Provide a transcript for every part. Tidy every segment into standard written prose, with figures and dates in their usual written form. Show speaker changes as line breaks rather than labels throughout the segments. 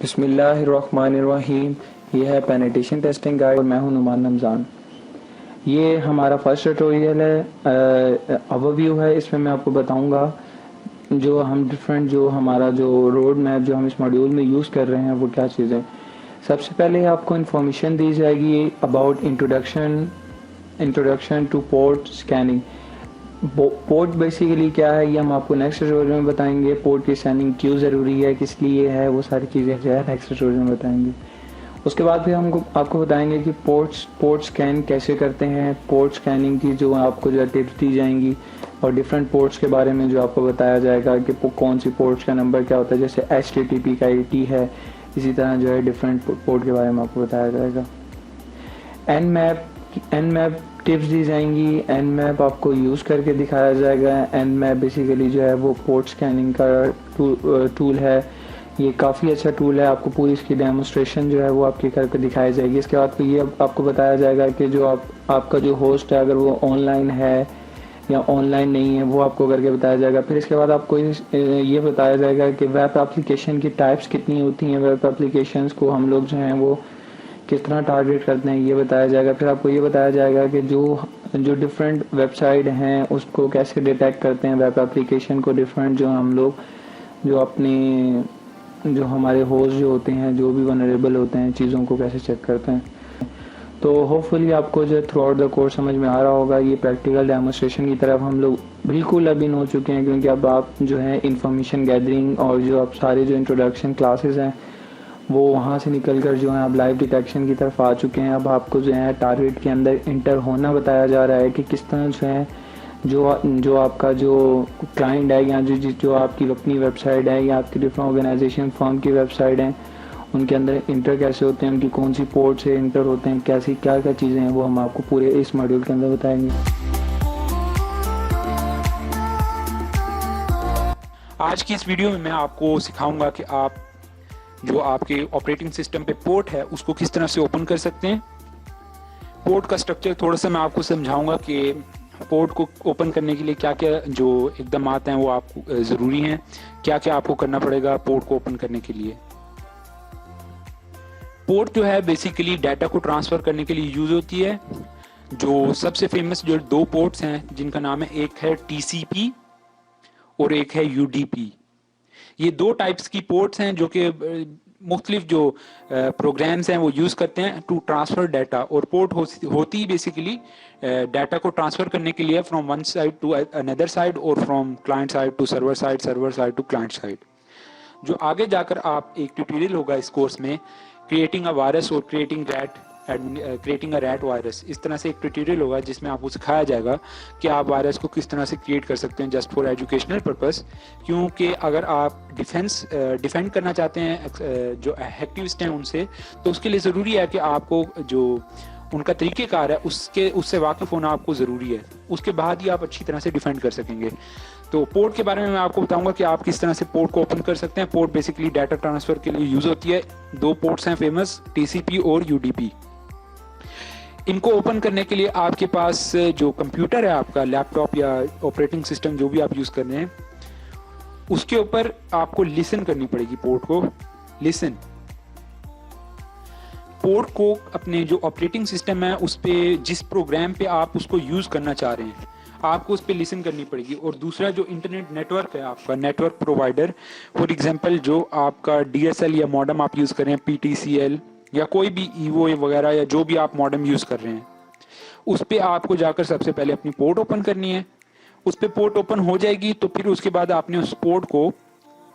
बिस्मिल्लाहिर्रहमानिर्रहीम। ये है पेनिट्रेशन टेस्टिंग गाइड और मैं हूं नुमान रमज़ान। ये हमारा फर्स्ट ट्यूटोरियल है, ओवरव्यू है। इसमें मैं आपको बताऊंगा जो हम डिफरेंट जो हमारा जो रोड मैप जो हम इस मॉड्यूल में यूज़ कर रहे हैं वो क्या चीज़ें। सबसे पहले आपको इन्फॉर्मेशन दी जाएगी about introduction two port scanning. Port basically क्या है ये हम आपको नेक्स्ट ट्यूटोरियल में बताएंगे। पोर्ट की स्कैनिंग क्यों ज़रूरी है, किस लिए है, वो सारी चीज़ें जो है नेक्स्ट ट्यूटोरियल में बताएंगे। उसके बाद फिर हम आपको बताएंगे कि पोर्ट स्कैन कैसे करते हैं, पोर्ट स्कैनिंग की जो आपको जो टिप्स दी जाएंगी और डिफरेंट पोर्ट्स के बारे में जो आपको बताया जाएगा कि कौन सी पोर्ट्स का नंबर क्या होता है। जैसे HTTP का 80 है, इसी तरह जो है डिफरेंट पोर्ट के बारे में आपको बताया जाएगा। एन मैप टिप्स दी जाएंगी। एन मैप आपको यूज़ करके दिखाया जाएगा। एन मैप बेसिकली जो है वो पोर्ट स्कैनिंग का टूल है। ये काफ़ी अच्छा टूल है। आपको पूरी इसकी डेमोस्ट्रेशन जो है वो आपकी करके दिखाई जाएगी। इसके बाद ये आपको बताया जाएगा कि जो आपका जो होस्ट है अगर वो ऑनलाइन है या ऑनलाइन नहीं है वो आपको करके बताया जाएगा। फिर इसके बाद आपको ये बताया जाएगा कि वेब एप्लीकेशन की टाइप्स कितनी होती हैं, वेब एप्लीकेशंस को हम लोग जो हैं वो किस तरह टारगेट करते हैं ये बताया जाएगा। फिर आपको ये बताया जाएगा कि जो डिफरेंट वेबसाइट हैं उसको कैसे डिटेक्ट करते हैं, वेब एप्लीकेशन को डिफरेंट जो हम लोग जो अपने जो हमारे होस्ट जो होते हैं जो भी वनरेबल होते हैं चीज़ों को कैसे चेक करते हैं। तो होपफुली आपको जो थ्रू आउट द कोर्स समझ में आ रहा होगा। ये प्रैक्टिकल डेमोस्ट्रेशन की तरफ हम लोग बिल्कुल अभी हो चुके हैं, क्योंकि अब आप जो है इंफॉर्मेशन गैदरिंग और जो आप सारे जो इंट्रोडक्शन क्लासेस हैं वो वहाँ से निकल कर जो है अब लाइव डिटेक्शन की तरफ आ चुके हैं। अब आपको जो है टारगेट के अंदर इंटर होना बताया जा रहा है कि किस तरह जो है जो आपका जो क्लाइंट है या जो आपकी अपनी वेबसाइट है या आपकी डिफरेंट ऑर्गेनाइजेशन फर्म की वेबसाइट है उनके अंदर इंटर कैसे होते हैं, उनकी कौन सी पोर्ट से इंटर होते हैं, कैसी क्या क्या चीज़ें हैं वो हम आपको पूरे इस मॉड्यूल के अंदर बताएंगे।
आज की इस वीडियो में मैं आपको सिखाऊंगा कि आप जो आपके ऑपरेटिंग सिस्टम पे पोर्ट है उसको किस तरह से ओपन कर सकते हैं। पोर्ट का स्ट्रक्चर थोड़ा सा मैं आपको समझाऊंगा कि पोर्ट को ओपन करने के लिए क्या क्या जो एकदम आते हैं वो आपको ज़रूरी हैं, क्या क्या आपको करना पड़ेगा पोर्ट को ओपन करने के लिए। पोर्ट जो है बेसिकली डाटा को ट्रांसफ़र करने के लिए यूज़ होती है। जो सबसे फेमस जो दो पोर्ट्स हैं जिनका नाम है, एक है TCP और एक है UDP। ये दो टाइप्स की पोर्ट्स हैं जो कि मुख्तलिफ जो प्रोग्राम्स हैं वो यूज़ करते हैं टू ट्रांसफ़र डाटा। और पोर्ट होती ही बेसिकली डाटा को ट्रांसफ़र करने के लिए from one side to another side और from client side to server side to client side. जो आगे जाकर आप एक ट्यूटोरियल होगा इस कोर्स में, क्रिएटिंग अ वायरस और क्रिएटिंग अ रैट वायरस, इस तरह से एक ट्यूटोरियल होगा जिसमें आपको सिखाया जाएगा कि आप वायरस को किस तरह से क्रिएट कर सकते हैं जस्ट फॉर एजुकेशनल पर्पस। क्योंकि अगर आप डिफेंड करना चाहते हैं जो एक्टिविस्ट हैं उनसे, तो उसके लिए ज़रूरी है कि आपको जो उनका तरीक़ेकार है उससे वाकिफ़ होना आपको ज़रूरी है। उसके बाद ही आप अच्छी तरह से डिफेंड कर सकेंगे। तो पोर्ट के बारे में मैं आपको बताऊंगा कि आप किस तरह से पोर्ट को ओपन कर सकते हैं। पोर्ट बेसिकली डाटा ट्रांसफ़र के लिए यूज़ होती है। दो पोर्ट्स हैं फेमस, TCP और UDP। इनको ओपन करने के लिए आपके पास जो कंप्यूटर है, आपका लैपटॉप या ऑपरेटिंग सिस्टम जो भी आप यूज़ कर रहे हैं, उसके ऊपर आपको लिसन करनी पड़ेगी पोर्ट को। लिसन पोर्ट को अपने जो ऑपरेटिंग सिस्टम है उस पे जिस प्रोग्राम पे आप उसको यूज़ करना चाह रहे हैं आपको उस पर लिसन करनी पड़ेगी। और दूसरा जो इंटरनेट नेटवर्क है आपका नेटवर्क प्रोवाइडर, फॉर एग्जांपल जो आपका DSL या मॉडम आप यूज़ कर रहे हैं, PTCL या कोई भी EVO वगैरह या जो भी आप मॉडम यूज़ कर रहे हैं, उस पर आपको जाकर सबसे पहले अपनी पोर्ट ओपन करनी है। उस पर पोर्ट ओपन हो जाएगी तो फिर उसके बाद आपने उस पोर्ट को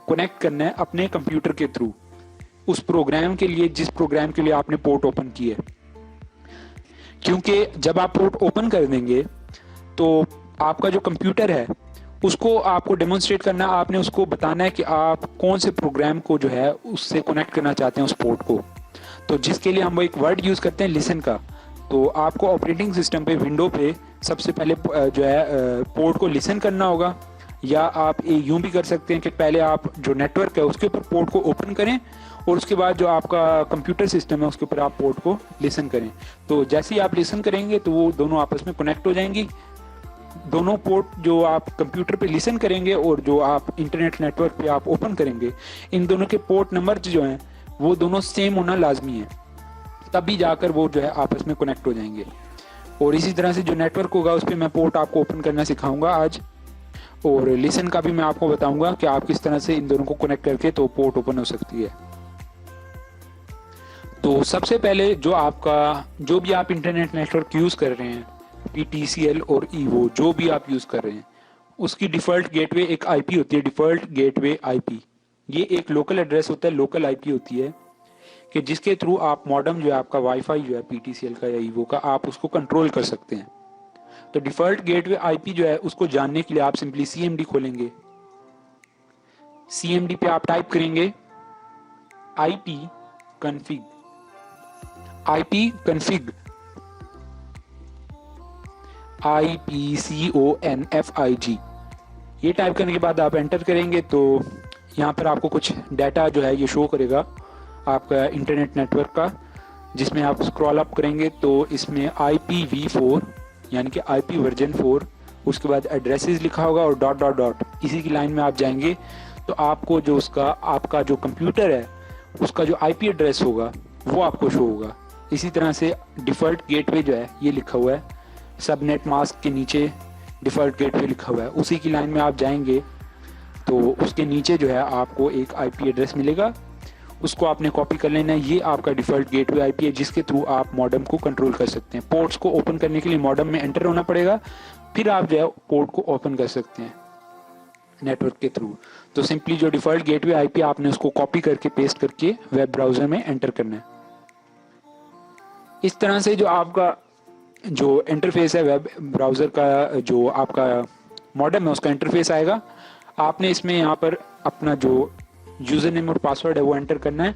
कनेक्ट करना है अपने कंप्यूटर के थ्रू उस प्रोग्राम के लिए जिस प्रोग्राम के लिए आपने पोर्ट ओपन की है। क्योंकि जब आप पोर्ट ओपन कर देंगे तो आपका जो कंप्यूटर है उसको आपको डेमोन्स्ट्रेट करना, आपने उसको बताना है कि आप कौन से प्रोग्राम को जो है उससे कनेक्ट करना चाहते हैं उस पोर्ट को। तो जिसके लिए हम एक वर्ड यूज़ करते हैं लिसन का। तो आपको ऑपरेटिंग सिस्टम पे विंडो पे सबसे पहले जो है पोर्ट को लिसन करना होगा, या आप यूँ भी कर सकते हैं कि पहले आप जो नेटवर्क है उसके ऊपर पोर्ट को ओपन करें और उसके बाद जो आपका कंप्यूटर सिस्टम है उसके ऊपर आप पोर्ट को लिसन करें। तो जैसे ही आप लिसन करेंगे तो वो दोनों आपस में कनेक्ट हो जाएंगी। दोनों पोर्ट जो आप कंप्यूटर पे लिसन करेंगे और जो आप इंटरनेट नेटवर्क पे आप ओपन करेंगे, इन दोनों के पोर्ट नंबर जो हैं वो दोनों सेम होना लाजमी है, तभी जाकर वो जो है आपस में कनेक्ट हो जाएंगे। और इसी तरह से जो नेटवर्क होगा उस पर मैं पोर्ट आपको ओपन करना सिखाऊंगा आज, और लिसन का भी मैं आपको बताऊंगा कि आप किस तरह से इन दोनों को कनेक्ट करके तो पोर्ट ओपन हो सकती है। तो सबसे पहले जो भी आप इंटरनेट नेटवर्क यूज़ कर रहे हैं, PTCL और ईवो जो भी आप यूज़ कर रहे हैं, उसकी डिफ़ॉल्ट गेटवे एक IP होती है, डिफ़ॉल्ट गेटवे IP। ये एक लोकल एड्रेस होता है, लोकल IP होती है कि जिसके थ्रू आप मॉडेम जो है आपका वाईफाई जो है PTCL का या ईवो का, आप उसको कंट्रोल कर सकते हैं। तो डिफ़ॉल्ट गेटवे IP जो है उसको जानने के लिए आप सिंपली CMD खोलेंगे। CMD पे आप टाइप करेंगे IP config, IPCONFIG। ये टाइप करने के बाद आप एंटर करेंगे तो यहाँ पर आपको कुछ डाटा जो है ये शो करेगा आपका इंटरनेट नेटवर्क का, जिसमें आप स्क्रॉल अप करेंगे तो इसमें IPv4 यानी कि IP वर्जन 4, उसके बाद एड्रेसेस लिखा होगा और डॉट डॉट डॉट, इसी की लाइन में आप जाएंगे तो आपको जो आपका जो कंप्यूटर है उसका जो IP एड्रेस होगा वो आपको शो होगा। इसी तरह से डिफ़ॉल्ट गेटवे जो है ये लिखा हुआ है, सबनेट मास्क के नीचे डिफ़ॉल्ट गेटवे लिखा हुआ है, उसी की लाइन में आप जाएंगे तो उसके नीचे जो है आपको एक IP एड्रेस मिलेगा, उसको आपने कॉपी कर लेना है। ये आपका डिफ़ॉल्ट गेटवे IP है जिसके थ्रू आप मॉडेम को कंट्रोल कर सकते हैं। पोर्ट्स को ओपन करने के लिए मॉडेम में एंटर होना पड़ेगा, फिर आप जो है पोर्ट को ओपन कर सकते हैं नेटवर्क के थ्रू। तो सिंपली जो डिफ़ॉल्ट गेटवे IP आपने उसको कॉपी करके पेस्ट करके वेब ब्राउज़र में एंटर करना है। इस तरह से जो आपका जो इंटरफेस है वेब ब्राउज़र का, जो आपका मॉडेम है उसका इंटरफेस आएगा। आपने इसमें यहाँ पर अपना जो यूज़र नेम और पासवर्ड है वो एंटर करना है।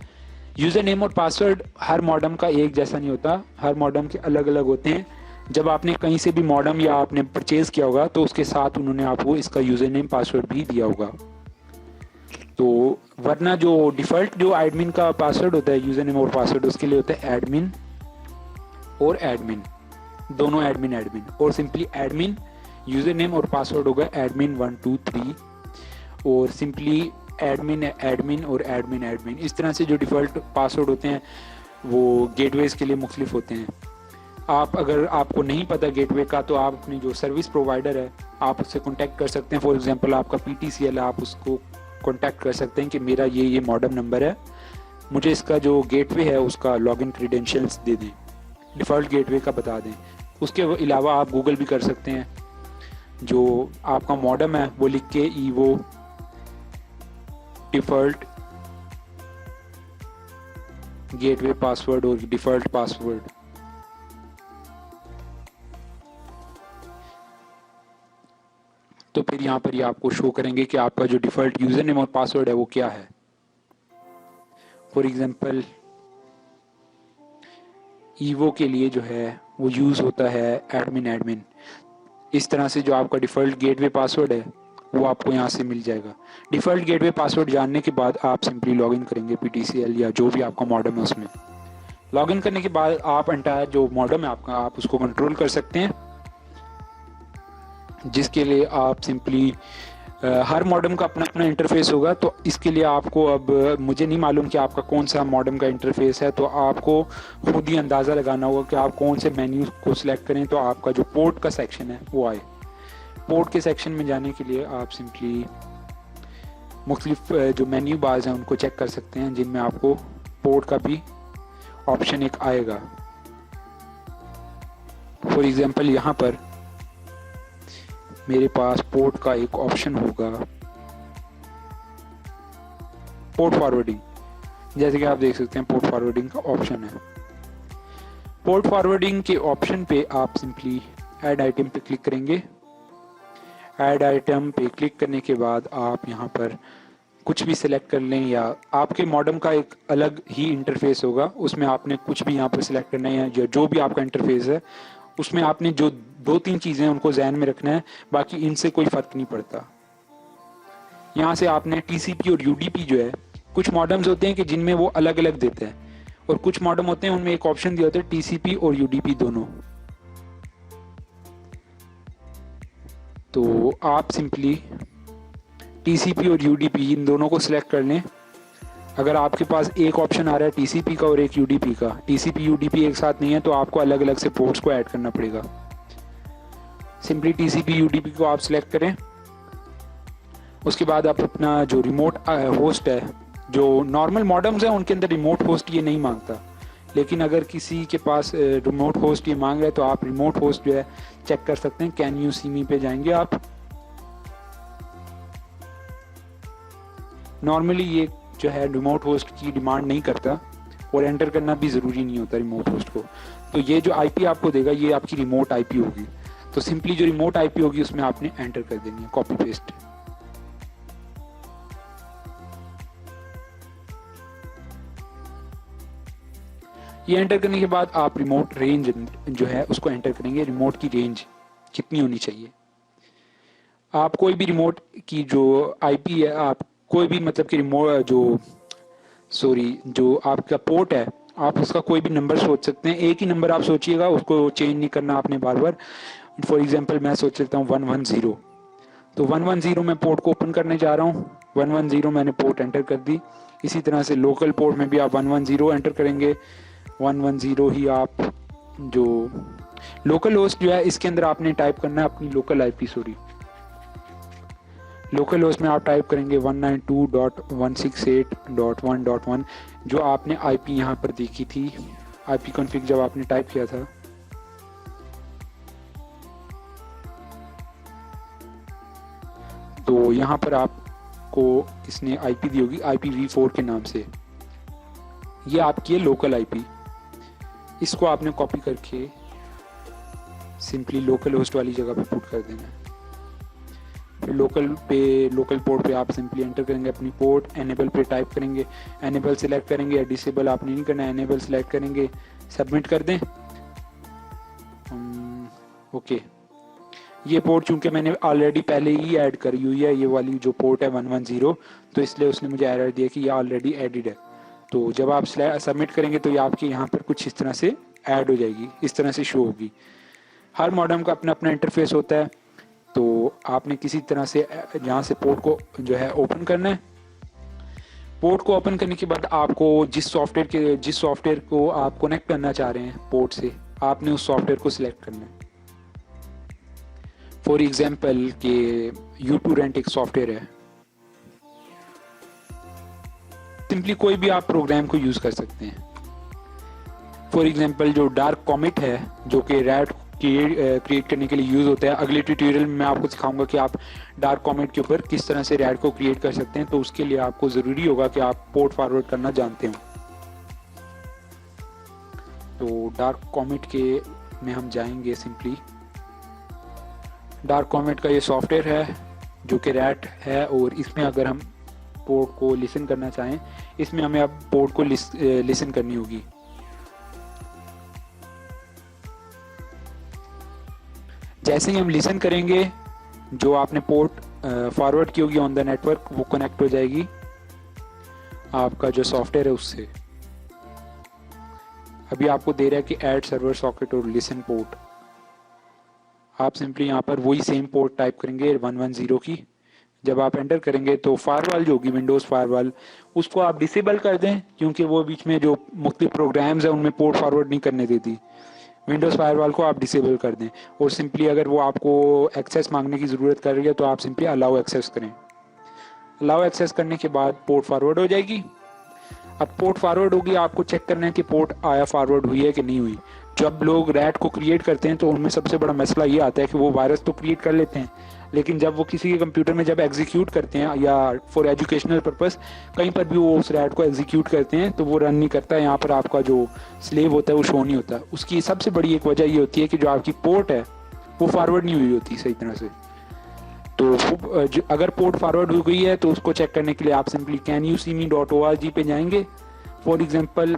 यूज़र नेम और पासवर्ड हर मॉडेम का एक जैसा नहीं होता, हर मॉडेम के अलग अलग होते हैं। जब आपने कहीं से भी मॉडेम या आपने परचेज़ किया होगा तो उसके साथ उन्होंने आपको इसका यूज़र नेम पासवर्ड भी दिया होगा। तो वरना जो डिफ़ॉल्ट जो एडमिन का पासवर्ड होता है, यूज़र नेम और पासवर्ड, उसके लिए होता है एडमिन और एडमिन, दोनों एडमिन और सिंपली एडमिन यूज़र नेम और पासवर्ड होगा एडमिन 1 2 3 और सिंपली एडमिन और एडमिन। इस तरह से जो डिफ़ॉल्ट पासवर्ड होते हैं वो गेटवेज के लिए मुख्तलिफ होते हैं। अगर आपको नहीं पता गेटवे का तो आप अपनी जो सर्विस प्रोवाइडर है आप उससे कॉन्टैक्ट कर सकते हैं। फॉर एग्जांपल आपका PTCL है, आप उसको कॉन्टैक्ट कर सकते हैं कि मेरा ये मॉडेम नंबर है, मुझे इसका जो गेटवे है उसका लॉगिन क्रीडेंशियल्स दे दें, डिफ़ॉल्ट गेटवे का बता दें। उसके अलावा आप गूगल भी कर सकते हैं, जो आपका मॉडेम है वो लिख के ईवो डिफ़ॉल्ट गेटवे पासवर्ड और डिफ़ॉल्ट पासवर्ड, तो फिर यहाँ पर ये आपको शो करेंगे कि आपका जो डिफ़ॉल्ट यूज़र नेम और पासवर्ड है वो क्या है। फॉर एग्जांपल ईवो के लिए जो है वो यूज़ होता है एडमिन। इस तरह से जो आपका डिफ़ॉल्ट गेटवे पासवर्ड है वो आपको यहाँ से मिल जाएगा। डिफ़ॉल्ट गेटवे पासवर्ड जानने के बाद आप सिंपली लॉगिन करेंगे PTCL या जो भी आपका मॉडेम है उसमें। लॉगिन करने के बाद आप एंटायर जो मॉडेम है आपका, आप उसको कंट्रोल कर सकते हैं, जिसके लिए आप सिंपली हर मॉडेम का अपना अपना इंटरफेस होगा। तो इसके लिए आपको, अब मुझे नहीं मालूम कि आपका कौन सा मॉडेम का इंटरफेस है, तो आपको खुद ही अंदाज़ा लगाना होगा कि आप कौन से मेन्यू को सिलेक्ट करें तो आपका जो पोर्ट का सेक्शन है वो आए। पोर्ट के सेक्शन में जाने के लिए आप सिंपली मुख्तलिफ जो मेन्यू बार्स हैं उनको चेक कर सकते हैं, जिनमें आपको पोर्ट का भी ऑप्शन एक आएगा। फॉर एग्जांपल यहाँ पर मेरे पास पोर्ट का एक ऑप्शन होगा पोर्ट फॉरवर्डिंग, जैसे कि आप देख सकते हैं पोर्ट फॉरवर्डिंग का ऑप्शन है। पोर्ट फॉरवर्डिंग के ऑप्शन पे आप सिंपली ऐड आइटम पे क्लिक करेंगे। ऐड आइटम पे क्लिक करने के बाद आप यहाँ पर कुछ भी सिलेक्ट कर लें, या आपके मॉडेम का एक अलग ही इंटरफेस होगा, उसमें आपने कुछ भी यहाँ पर सिलेक्ट करना है, या जो भी आपका इंटरफेस है उसमें आपने जो 2-3 चीज़ें उनको ध्यान में रखना है, बाकी इनसे कोई फ़र्क नहीं पड़ता। यहाँ से आपने TCP और UDP जो है, कुछ मॉडेम्स होते हैं कि जिनमें वो अलग अलग देते हैं, और कुछ मॉडेम होते हैं उनमें एक ऑप्शन दिया होता है TCP और UDP दोनों। तो आप सिंपली TCP और UDP इन दोनों को सिलेक्ट कर लें। अगर आपके पास एक ऑप्शन आ रहा है टीसीपी का और एक यूडीपी का, टीसीपी यूडीपी एक साथ नहीं है तो आपको अलग अलग से पोर्ट्स को ऐड करना पड़ेगा। सिंपली टीसीपी यूडीपी को आप सिलेक्ट करें। उसके बाद आप अपना जो रिमोट होस्ट है, जो नॉर्मल मॉडेम्स हैं उनके अंदर रिमोट होस्ट ये नहीं मांगता, लेकिन अगर किसी के पास रिमोट होस्ट ये मांग रहा है तो आप रिमोट होस्ट जो है चेक कर सकते हैं। कैन यू सी मी पे जाएंगे आप। नॉर्मली ये जो है रिमोट होस्ट की डिमांड नहीं करता और एंटर करना भी ज़रूरी नहीं होता रिमोट होस्ट को। तो ये जो आईपी आपको देगा ये आपकी रिमोट आईपी होगी। तो सिंपली जो रिमोट आईपी होगी उसमें आपने एंटर कर देनी है, कॉपी पेस्ट। ये एंटर करने के बाद आप रिमोट रेंज जो है उसको एंटर करेंगे, रिमोट की रेंज कितनी होनी चाहिए। आप कोई भी रिमोट की जो आईपी है, आप कोई भी मतलब कि रिमोट जो आपका पोर्ट है आप उसका कोई भी नंबर सोच सकते हैं। एक ही नंबर आप सोचिएगा, उसको चेंज नहीं करना आपने बार बार। फॉर एग्जांपल मैं सोच लेता हूँ 110, तो 110 मैं पोर्ट को ओपन करने जा रहा हूँ। 110 मैंने पोर्ट एंटर कर दी। इसी तरह से लोकल पोर्ट में भी आप 110 एंटर करेंगे। 110 ही आप जो लोकल होस्ट जो है इसके अंदर आपने टाइप करना है अपनी लोकल आईपी। लोकल होस्ट में आप टाइप करेंगे 192.168.1.1 जो आपने आईपी यहाँ पर देखी थी, आईपी कॉन्फ़िग जब आपने टाइप किया था। तो यहाँ पर आपको इसने आईपी दी होगी IPv4 के नाम से। ये आपकी है लोकल आईपी। इसको आपने कॉपी करके सिंपली लोकल होस्ट वाली जगह पे पुट कर देना है। लोकल पोर्ट पे आप सिंपली एंटर करेंगे अपनी पोर्ट, एनेबल पे टाइप करेंगे, एनेबल सिलेक्ट करेंगे, डिसेबल आपने नहीं करना, एनेबल सिलेक्ट करेंगे, सबमिट कर दें। ओके, ये पोर्ट चूंकि मैंने ऑलरेडी पहले ही ऐड करी हुई है, ये वाली जो पोर्ट है 110, तो इसलिए उसने मुझे एरर दिया कि ये ऑलरेडी एडिड है। तो जब आप सबमिट करेंगे तो ये आपके यहाँ पर कुछ इस तरह से ऐड हो जाएगी, इस तरह से शो होगी। हर मॉडेम का अपना अपना इंटरफेस होता है। तो आपने किसी तरह से यहाँ से पोर्ट को जो है ओपन करना है। पोर्ट को ओपन करने के बाद आपको जिस सॉफ्टवेयर को आप कनेक्ट करना चाह रहे हैं पोर्ट से, आपने उस सॉफ्टवेयर को सिलेक्ट करना है। फॉर एग्जांपल के U2Rent एक सॉफ्टवेयर है, सिंपली कोई भी आप प्रोग्राम को यूज कर सकते हैं। फॉर एग्जांपल जो डार्क कॉमेट है जो कि रैट क्रिएट करने के लिए यूज होता है। अगले ट्यूटोरियल में मैं आपको सिखाऊंगा कि आप डार्क कॉमेट के ऊपर किस तरह से रैट को क्रिएट कर सकते हैं। तो उसके लिए आपको जरूरी होगा कि आप पोर्ट फॉरवर्ड करना जानते हो। तो डार्क कॉमेट के में हम जाएंगे। सिंपली डार्क कॉमेट का ये सॉफ्टवेयर है जो कि रैट है, और इसमें अगर हम पोर्ट को लिसन करना चाहें, इसमें हमें अब पोर्ट को लिसन करनी होगी। जैसे ही हम लिसन करेंगे, जो आपने पोर्ट फॉरवर्ड की होगी ऑन द नेटवर्क, वो कनेक्ट हो जाएगी आपका जो सॉफ्टवेयर है उससे। अभी आपको दे रहा है कि ऐड सर्वर सॉकेट और लिसन पोर्ट। आप सिंपली यहाँ पर वही सेम पोर्ट टाइप करेंगे 110 की। जब आप एंटर करेंगे तो फायरवॉल जो होगी विंडोज़ फायरवॉल, उसको आप डिसेबल कर दें, क्योंकि वो बीच में जो मुख्तलिफ प्रोग्राम्स हैं उनमें पोर्ट फॉरवर्ड नहीं करने देती। विंडोज़ फायरवॉल को आप डिसेबल कर दें, और सिंपली अगर वो आपको एक्सेस मांगने की ज़रूरत कर रही है तो आप सिंपली अलाउ एक्सेस करें। अलाउ एक्सेस करने के बाद पोर्ट फॉरवर्ड हो जाएगी। अब पोर्ट फॉरवर्ड होगी, आपको चेक करना है कि पोर्ट आया फॉरवर्ड हुई है कि नहीं हुई। जब लोग रैट को क्रिएट करते हैं तो उनमें सबसे बड़ा मसला ये आता है कि वो वायरस तो क्रिएट कर लेते हैं, लेकिन जब वो किसी के कंप्यूटर में जब एग्जीक्यूट करते हैं या फॉर एजुकेशनल पर्पस कहीं पर भी वो उस रैट को एग्जीक्यूट करते हैं तो वो रन नहीं करता है। यहाँ पर आपका जो स्लेव होता है वो शो नहीं होता। उसकी सबसे बड़ी एक वजह ये होती है कि जो आपकी पोर्ट है वो फॉरवर्ड नहीं हुई होती सही तरह से। तो अगर पोर्ट फॉरवर्ड हो गई है तो उसको चेक करने के लिए आप सिंपली canyouseme.org पे जाएंगे। फॉर एग्जांपल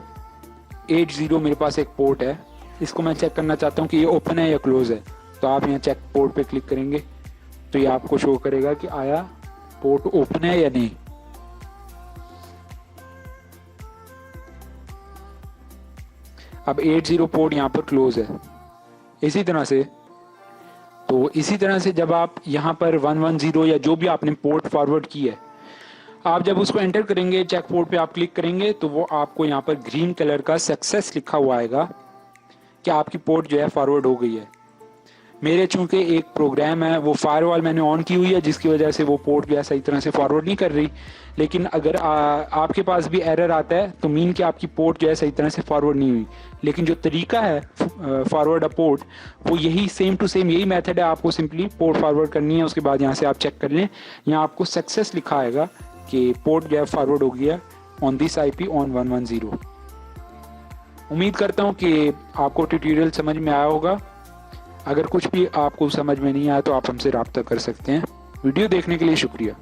80 मेरे पास एक पोर्ट है, इसको मैं चेक करना चाहता हूँ कि ये ओपन है या क्लोज है। तो आप यहाँ चेक पोर्ट पे क्लिक करेंगे तो ये आपको शो करेगा कि आया पोर्ट ओपन है या नहीं। अब 80 पोर्ट यहाँ पर क्लोज है। इसी तरह से जब आप यहाँ पर 110 या जो भी आपने पोर्ट फॉरवर्ड की है आप जब उसको एंटर करेंगे, चेक पोर्ट पे आप क्लिक करेंगे तो वो आपको यहाँ पर ग्रीन कलर का सक्सेस लिखा हुआ आएगा कि आपकी पोर्ट जो है फॉरवर्ड हो गई है। मेरे चूंकि एक प्रोग्राम है वो फायरवॉल मैंने ऑन की हुई है, जिसकी वजह से वो पोर्ट जो है सही तरह से फॉरवर्ड नहीं कर रही। लेकिन अगर आपके पास भी एरर आता है तो मीन कि आपकी पोर्ट जो है सही तरह से फॉरवर्ड नहीं हुई। लेकिन जो तरीका है फॉरवर्ड अ पोर्ट, वो यही सेम टू सेम यही मेथड है। आपको सिंपली पोर्ट फॉरवर्ड करनी है, उसके बाद यहाँ से आप चेक कर लें, यहाँ आपको सक्सेस लिखा आएगा कि पोर्ट जो है फॉरवर्ड हो गया ऑन दिस IP ऑन 110। उम्मीद करता हूँ कि आपको ट्यूटोरियल समझ में आया होगा। अगर कुछ भी आपको समझ में नहीं आया तो आप हमसे रब्ता कर सकते हैं। वीडियो देखने के लिए शुक्रिया।